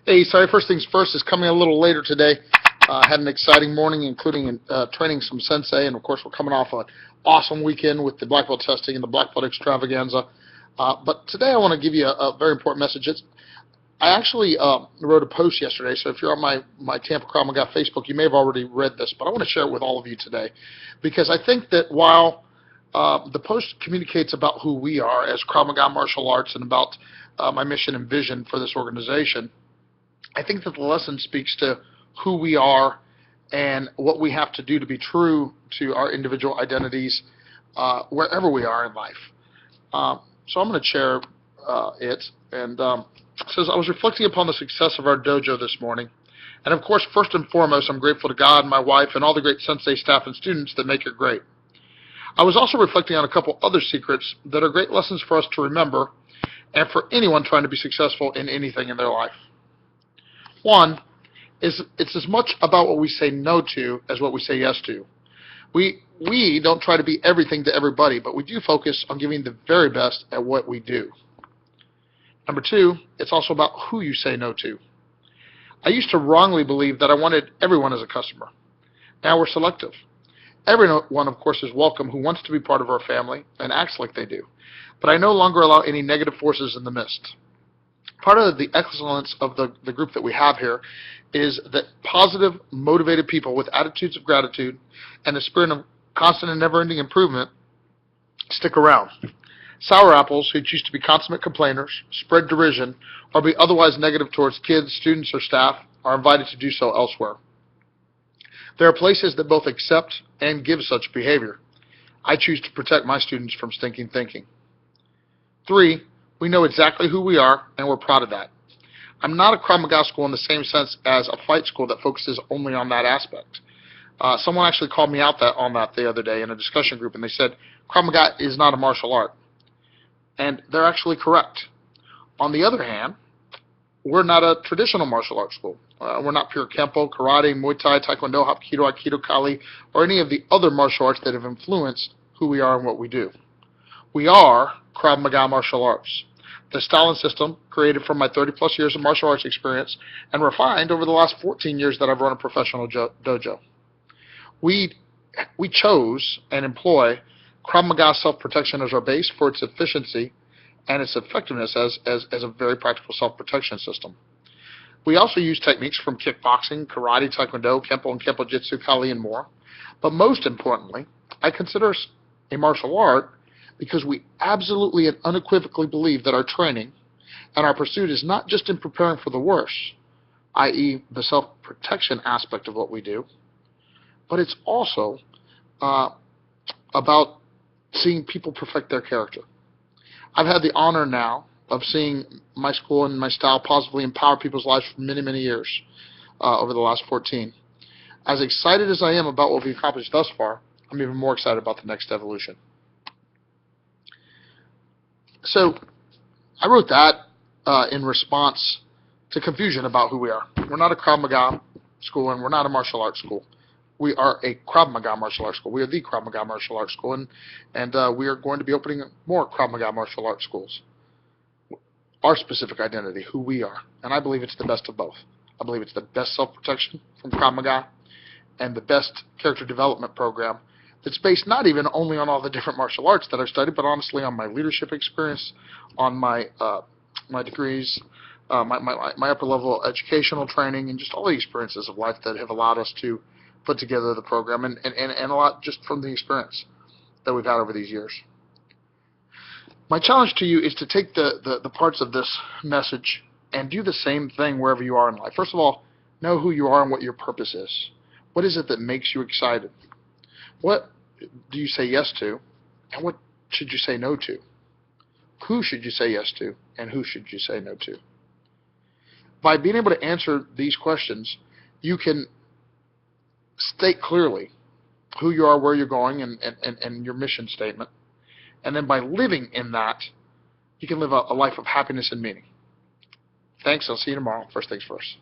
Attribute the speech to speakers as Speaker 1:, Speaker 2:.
Speaker 1: Hey, sorry, first things first is coming a little later today. Had an exciting morning, including training some Sensei, and of course we're coming off an awesome weekend with the black belt testing and the black belt extravaganza. But today I want to give you a very important message. I actually wrote a post yesterday, so if you're on my Tampa Krav Maga Facebook, you may have already read this, but I want to share it with all of you today, because I think that while the post communicates about who we are as Krav Maga martial arts and about my mission and vision for this organization, I think that the lesson speaks to who we are and what we have to do to be true to our individual identities wherever we are in life. So I'm going to share it. And it says, I was reflecting upon the success of our dojo this morning. And of course, first and foremost, I'm grateful to God, my wife, and all the great Sensei staff and students that make it great. I was also reflecting on a couple other secrets that are great lessons for us to remember and for anyone trying to be successful in anything in their life. One is it's as much about what we say no to as what we say yes to. We don't try to be everything to everybody, but we do focus on giving the very best at what we do. Number two, it's also about who you say no to. I used to wrongly believe that I wanted everyone as a customer. Now we're selective. Everyone, of course, is welcome who wants to be part of our family and acts like they do, but I no longer allow any negative forces in the midst. Part of the excellence of the group that we have here is that positive, motivated people with attitudes of gratitude and a spirit of constant and never-ending improvement stick around. Sour apples who choose to be consummate complainers, spread derision, or be otherwise negative towards kids, students, or staff are invited to do so elsewhere. There are places that both accept and give such behavior. I choose to protect my students from stinking thinking. 3, we know exactly who we are, and we're proud of that. I'm not a Krav Maga school in the same sense as a fight school that focuses only on that aspect. Someone actually called me out on that the other day in a discussion group, and they said, Krav Maga is not a martial art. And they're actually correct. On the other hand, we're not a traditional martial arts school. We're not pure Kempo, Karate, Muay Thai, Taekwondo, Hapkido, Aikido, Kali, or any of the other martial arts that have influenced who we are and what we do. We are Krav Maga martial arts. The style and system created from my 30-plus years of martial arts experience and refined over the last 14 years that I've run a professional dojo. We chose and employ Krav Maga self-protection as our base for its efficiency and its effectiveness as a very practical self-protection system. We also use techniques from kickboxing, karate, taekwondo, Kempo and Kempo Jitsu, Kali, and more. But most importantly, I consider us a martial art because we absolutely and unequivocally believe that our training and our pursuit is not just in preparing for the worst, i.e. the self-protection aspect of what we do, but it's also about seeing people perfect their character. I've had the honor now of seeing my school and my style positively empower people's lives for many, many years over the last 14. As excited as I am about what we've accomplished thus far, I'm even more excited about the next evolution. So I wrote that in response to confusion about who we are. We're not a Krav Maga school, and we're not a martial arts school. We are a Krav Maga martial arts school. We are the Krav Maga martial arts school, and we are going to be opening more Krav Maga martial arts schools. Our specific identity, who we are, and I believe it's the best of both. I believe it's the best self-protection from Krav Maga and the best character development program that's based not even only on all the different martial arts that I've studied, but honestly on my leadership experience, on my degrees, my upper-level educational training, and just all the experiences of life that have allowed us to put together the program, and a lot just from the experience that we've had over these years. My challenge to you is to take the parts of this message and do the same thing wherever you are in life. First of all, know who you are and what your purpose is. What is it that makes you excited? What do you say yes to, and what should you say no to? Who should you say yes to, and who should you say no to? By being able to answer these questions, you can state clearly who you are, where you're going, and your mission statement. And then by living in that, you can live a life of happiness and meaning. Thanks. I'll see you tomorrow. First things first.